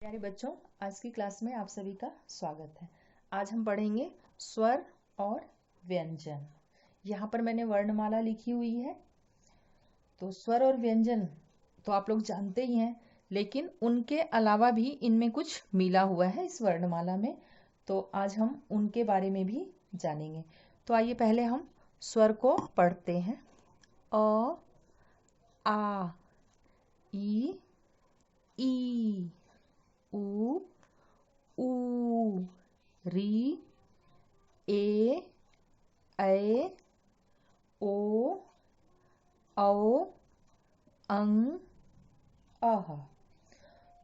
प्यारे बच्चों, आज की क्लास में आप सभी का स्वागत है। आज हम पढ़ेंगे स्वर और व्यंजन। यहाँ पर मैंने वर्णमाला लिखी हुई है। तो स्वर और व्यंजन तो आप लोग जानते ही हैं, लेकिन उनके अलावा भी इनमें कुछ मिला हुआ है इस वर्णमाला में। तो आज हम उनके बारे में भी जानेंगे। तो आइए पहले हम स्वर को पढ़ते हैं। अ, आ, ई, ई, उ, ऊ, री, ए, ऐ, ओ, औ, अं, अह।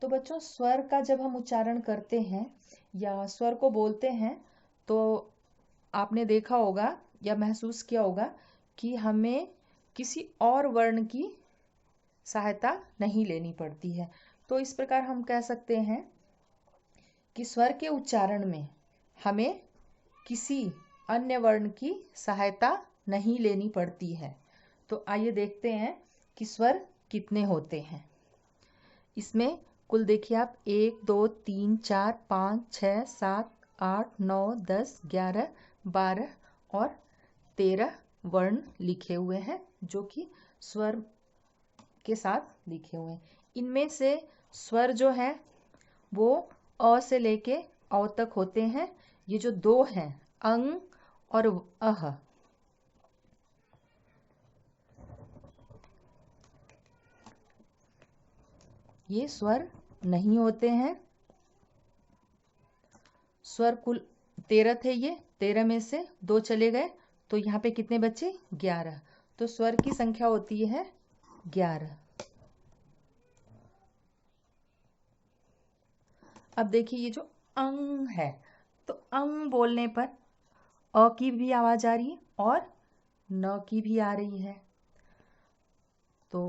तो बच्चों, स्वर का जब हम उच्चारण करते हैं या स्वर को बोलते हैं तो आपने देखा होगा या महसूस किया होगा कि हमें किसी और वर्ण की सहायता नहीं लेनी पड़ती है। तो इस प्रकार हम कह सकते हैं कि स्वर के उच्चारण में हमें किसी अन्य वर्ण की सहायता नहीं लेनी पड़ती है। तो आइए देखते हैं कि स्वर कितने होते हैं। इसमें कुल देखिए आप 1 2 3 4 5 6 7 8 9 10 11 12 और 13 वर्ण लिखे हुए हैं, जो कि स्वर के साथ लिखे हुए हैं। इनमें से स्वर जो है वो अ से लेके औ तक होते हैं। ये जो दो हैं, अंग और अह, ये स्वर नहीं होते हैं। स्वर कुल 13 थे, ये 13 में से 2 चले गए, तो यहाँ पे कितने बचे? 11। तो स्वर की संख्या होती है 11। अब देखिए ये जो अंग है, तो अंग बोलने पर अ की भी आवाज आ रही है और न की भी आ रही है। तो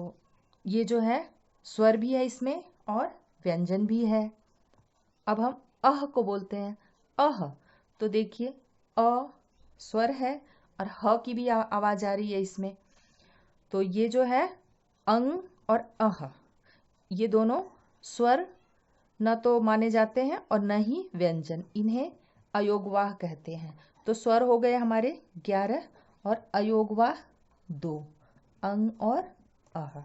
ये जो है स्वर भी है इसमें और व्यंजन भी है। अब हम अह को बोलते हैं। अह, तो देखिए अ स्वर है और ह की भी आवाज आ रही है इसमें। तो ये जो है अंग और अह, ये दोनों स्वर न तो माने जाते हैं और न ही व्यंजन। इन्हें अयोगवाह कहते हैं। तो स्वर हो गए हमारे 11 और अयोगवाह 2, अंग और अह।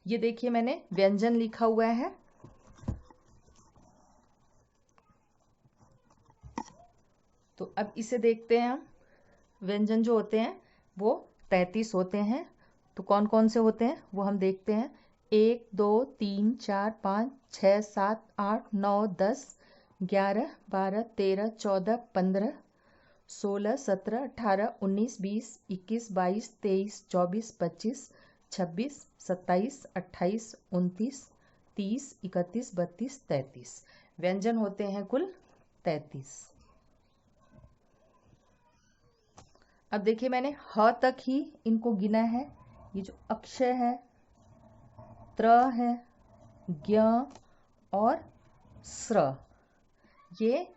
ये देखिए मैंने व्यंजन लिखा हुआ है। तो अब इसे देखते हैं हम। व्यंजन जो होते हैं वो 33 होते हैं। तो कौन कौन से होते हैं वो हम देखते हैं। 1 2 3 4 5 6 7 8 9 10 11 12 13 14 15 16 17 18 19 20 21 22 23 24 25 26 27 28 29 30 31 32 33 व्यंजन होते हैं कुल 33। अब देखिए मैंने ह तक ही इनको गिना है। ये जो अक्षय है, त्र है, ज्ञ और स्र, ये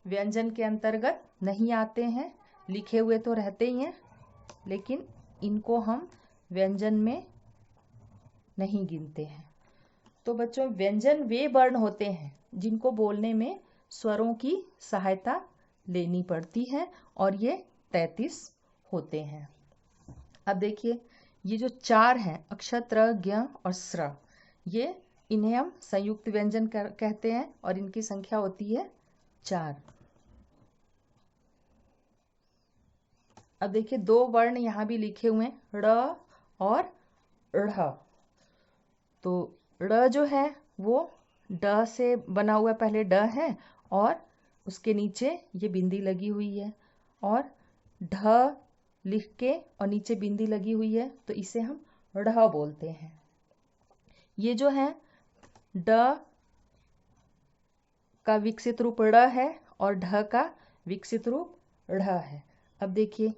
व्यंजन के अंतर्गत नहीं आते हैं। लिखे हुए तो रहते ही हैं, लेकिन इनको हम व्यंजन में नहीं गिनते हैं। तो बच्चों, व्यंजन वे वर्ण होते हैं जिनको बोलने में स्वरों की सहायता लेनी पड़ती है और ये 33 होते हैं। अब देखिए ये जो 4 हैं, अक्षत्र, ज्ञ और स्र, ये इन्हें हम संयुक्त व्यंजन कहते हैं और इनकी संख्या होती है 4। अब देखिए 2 वर्ण यहाँ भी लिखे हुए हैं, ड़ और ढ़। तो ड़ जो है वो ड से बना हुआ, पहले ड है और उसके नीचे ये बिंदी लगी हुई है, और ढ लिख के और नीचे बिंदी लगी हुई है, तो इसे हम ढ़ बोलते हैं। ये जो है ड का विकसित रूप ड़ है और ढ का विकसित रूप ढ़ है। अब देखिए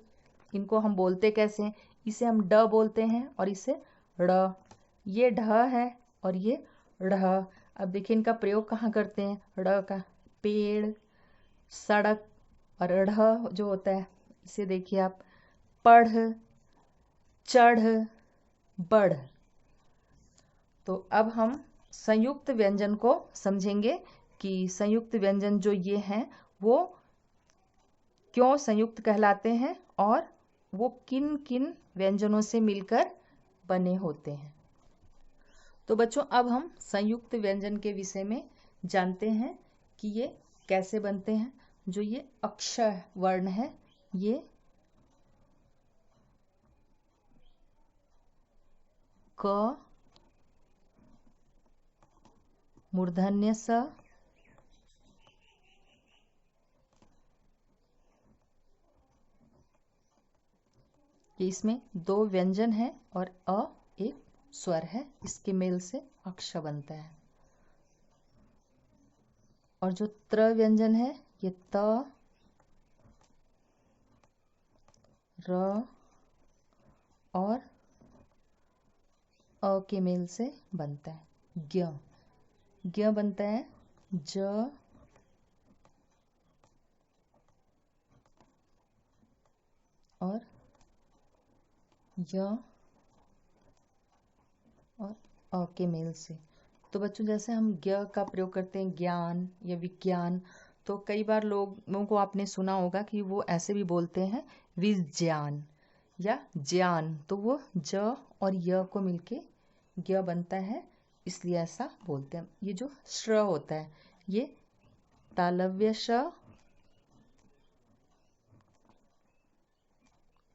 इनको हम बोलते कैसे हैं। इसे हम ड बोलते हैं और इसे ड़। ये ढ है और ये ढ़। अब देखिए इनका प्रयोग कहाँ करते हैं। ड़ का पेड़, सड़क, और ढ़ जो होता है इसे देखिए आप पढ़, चढ़, बढ़। तो अब हम संयुक्त व्यंजन को समझेंगे कि संयुक्त व्यंजन जो ये हैं वो क्यों संयुक्त कहलाते हैं और वो किन किन व्यंजनों से मिलकर बने होते हैं। तो बच्चों अब हम संयुक्त व्यंजन के विषय में जानते हैं कि ये कैसे बनते हैं। जो ये अक्षर वर्ण है, ये क, मूर्धन्य स, ये इसमें दो व्यंजन है और अ एक स्वर है, इसके मेल से अक्षर बनता है। और जो त्र व्यंजन है ये त, र और अ के मेल से बनता है। ज्ञ, ज्ञ बनता है ज और य और अ के मेल से। तो बच्चों जैसे हम ज्ञ का प्रयोग करते हैं ज्ञान या विज्ञान, तो कई बार लोगों को आपने सुना होगा कि वो ऐसे भी बोलते हैं विज्ञान या ज्ञान, तो वो ज और य को मिलके ज्ञ बनता है, इसलिए ऐसा बोलते हैं। ये जो श्र होता है ये तालव्य श,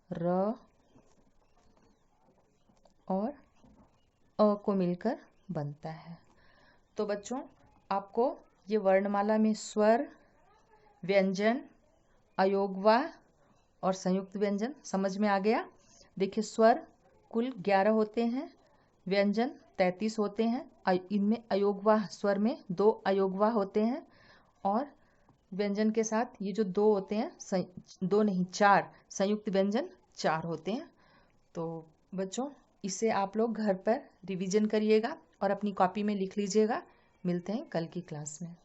र और अ को मिलकर बनता है। तो बच्चों आपको ये वर्णमाला में स्वर, व्यंजन, अयोगवाह और संयुक्त व्यंजन समझ में आ गया। देखिए स्वर कुल 11 होते हैं, व्यंजन 33 होते हैं, इनमें अयोगवाह स्वर में 2 अयोगवाह होते हैं और व्यंजन के साथ ये जो 2 होते हैं, 2 नहीं 4 संयुक्त व्यंजन 4 होते हैं। तो बच्चों इसे आप लोग घर पर रिवीजन करिएगा और अपनी कॉपी में लिख लीजिएगा। मिलते हैं कल की क्लास में।